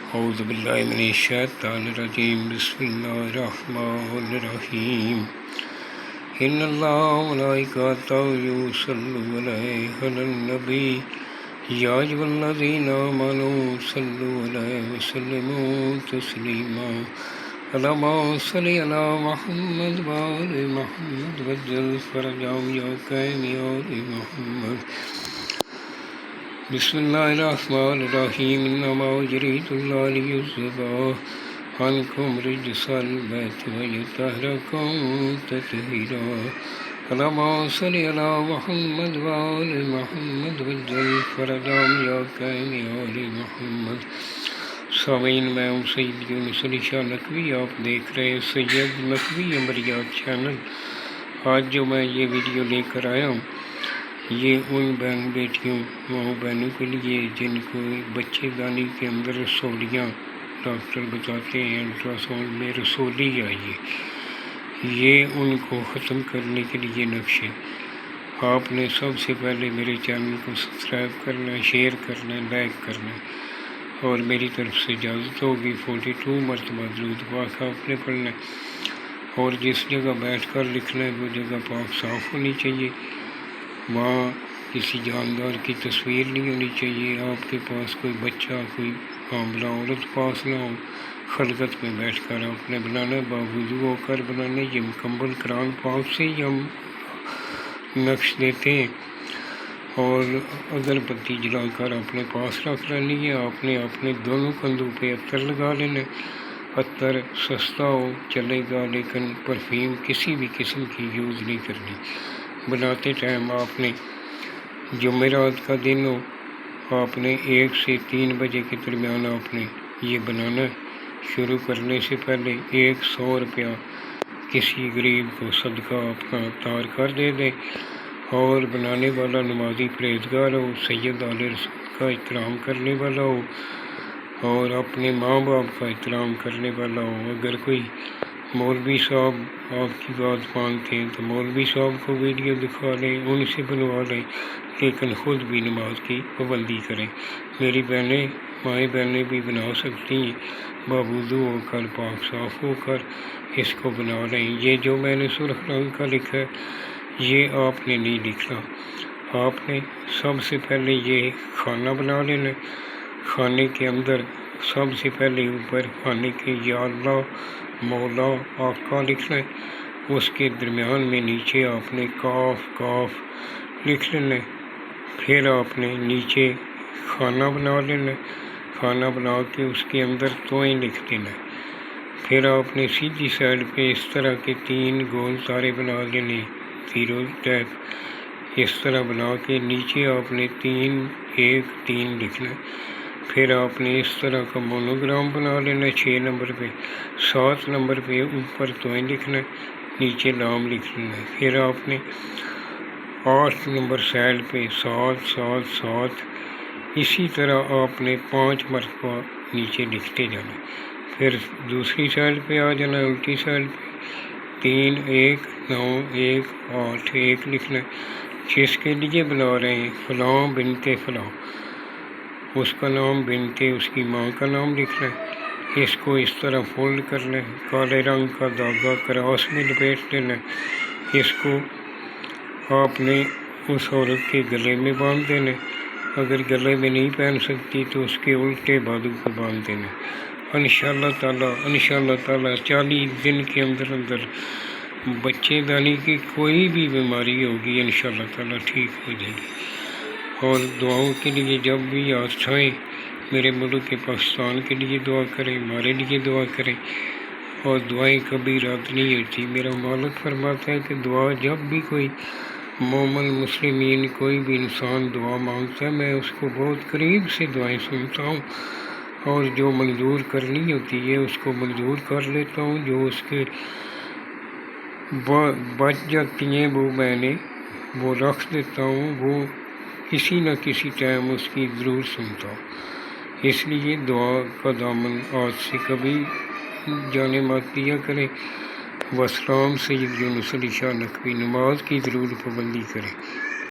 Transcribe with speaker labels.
Speaker 1: اعوذ باللہ من الشیطان الرجیم بسم اللہ الرحمن الرحیم ان اللہ وملائکتہ یصلون علی النبی یا ایھا الذین آمنوا صلوا علیہ وسلموا تسلیما اللہم صل علی محمد وآل محمد وعجل فرجهم یا کریم یا آل محمد بسم اللہ الرحمن الرحیم انما یرید اللہ لیذھب عنکم رجس البیت ویطہرکم تطہیرا اللہم صل علی محمد وآل محمد وعجل فرجهم یا کریم یا آل محمد۔ سامعین، میں ہوں سید یونس علی شاہ نقوی، آپ دیکھ رہے ہیں سید نقوی عمریات چینل۔ آج جو میں یہ ویڈیو لے کر آیا ہوں، یہ ان بہن بیٹیوں ماؤں بہنوں کے لیے جن کو بچے دانی کے اندر رسولیاں ڈاکٹر بتاتے ہیں الٹراساؤنڈ میں رسولی آئی ہے، یہ ان کو ختم کرنے کے لیے نقشے۔ آپ نے سب سے پہلے میرے چینل کو سبسکرائب کرنا ہے، شیئر کرنا ہے، لائک کرنا ہے، اور میری طرف سے اجازت ہوگی 42 مرتبہ درود پاک آپ نے پڑھنا ہے، اور جس جگہ بیٹھ کر لکھنا ہے وہ جگہ پاک صاف ہونی چاہیے، وہاں کسی جاندار کی تصویر نہیں ہونی چاہیے، آپ کے پاس کوئی بچہ کوئی حاملہ عورت پاس نہ ہو۔ خلوت میں بیٹھ کر آپ نے بنانا ہے، باوضو ہو کر بنانا ہے۔ یہ مکمل قرآن پاک سے ہی ہم نقش دیتے ہیں، اور اگربتی جلا کر اپنے پاس رکھ لینی ہے۔ آپ نے اپنے دونوں کندھوں پہ عطر لگا لینا ہے۔ عطر سستا ہو چلے گا، لیکن پرفیوم کسی بھی قسم کی یوز نہیں کرنی۔ بناتے ٹائم آپ نے جمعرات کا دن ہو، آپ نے 1 سے 3 بجے کے درمیان آپ نے یہ بنانا ہے۔ شروع کرنے سے پہلے 100 روپیہ کسی غریب کو صدقہ اپنا تار کر دے دیں، اور بنانے والا نمازی پرہیزگار ہو، سید آل رسول کا احترام کرنے والا ہو، اور اپنے ماں باپ کا احترام کرنے والا ہو۔ اگر کوئی مولوی صاحب آپ کی بات مانتے ہیں تو مولوی صاحب کو ویڈیو دکھا لیں، ان سے بنوا لیں، لیکن خود بھی نماز کی پابندی کریں۔ میری بہنیں مائیں بہنیں بھی بنا سکتی ہیں، باوضو ہو کر پاک صاف ہو کر اس کو بنا لیں۔ یہ جو میں نے سرخ رنگ کا لکھا ہے یہ آپ نے نہیں لکھنا، آپ نے سب سے پہلے یہ کھانا بنا لینا۔ کھانے کے اندر سب سے پہلے اوپر کھانے کے یا اللہ مولا آقا لکھنا ہے، اس کے درمیان میں نیچے آپ نے کاف لکھ لینا ہے۔ پھر آپ نے نیچے کھانا بنا لینا ہے، کھانا بنا کے اس کے اندر توئیں لکھ دینا ہے۔ پھر آپ نے سیدھی سائڈ پہ اس طرح کے 3 گول تارے بنا لینے، زیرو ٹیپ اس طرح بنا کے نیچے آپ نے 3 1 3 لکھنا ہے۔ پھر آپ نے اس طرح کا مونوگرام بنا لینا ہے 6 نمبر پہ، 7 نمبر پہ اوپر توئیں لکھنا ہے، نیچے نام لکھ لینا ہے۔ پھر آپ نے 8 نمبر سائڈ پہ 7 7 7 اسی طرح آپ نے 5 مرتبہ نیچے لکھتے جانا ہے۔ پھر دوسری سائڈ پہ آ جانا ہے، الٹی سائڈ پہ 3 1 9 1 8 1 لکھنا ہے۔ جس کے لیے بنا رہے ہیں فلاں بنت فلاں، اس کا نام بنت اس کی ماں کا نام لکھنا ہے۔ اس کو اس طرح فولڈ کرنا ہے، کالے رنگ کا دھاگا کراس میں لپیٹ لینا ہے۔ اس کو آپ نے اس عورت کے گلے میں باندھ دینا ہے، اگر گلے میں نہیں پہن سکتی تو اس کے الٹے بازو پہ باندھ دینا ہے۔ انشاءاللہ تعالیٰ 40 دن کے اندر بچے دانی کی کوئی بھی بیماری ہوگی انشاءاللہ تعالیٰ ٹھیک ہو جائے گی۔ اور دعاؤں کے لیے جب بھی آج آئیں، میرے ملک کے پاکستان کے لیے دعا کریں، ہمارے لیے دعا کریں، اور دعائیں کبھی رد نہیں ہوتی۔ میرا مالک فرماتا ہے کہ دعا جب بھی کوئی مومن مسلمین کوئی بھی انسان دعا مانگتا ہے، میں اس کو بہت قریب سے دعائیں سنتا ہوں، اور جو منظور کرنی ہوتی ہے اس کو منظور کر لیتا ہوں، جو اس کے بچ جاتی ہیں میں نے وہ رکھ دیتا ہوں، وہ کسی نہ کسی ٹائم اس کی ضرور سنتا ہوں۔ اس لیے دعا کا دامن آج سے کبھی جانے مت دیا کریں۔ وسلام، سید یونس علی شاہ نقوی۔ نماز کی ضرور پابندی کریں۔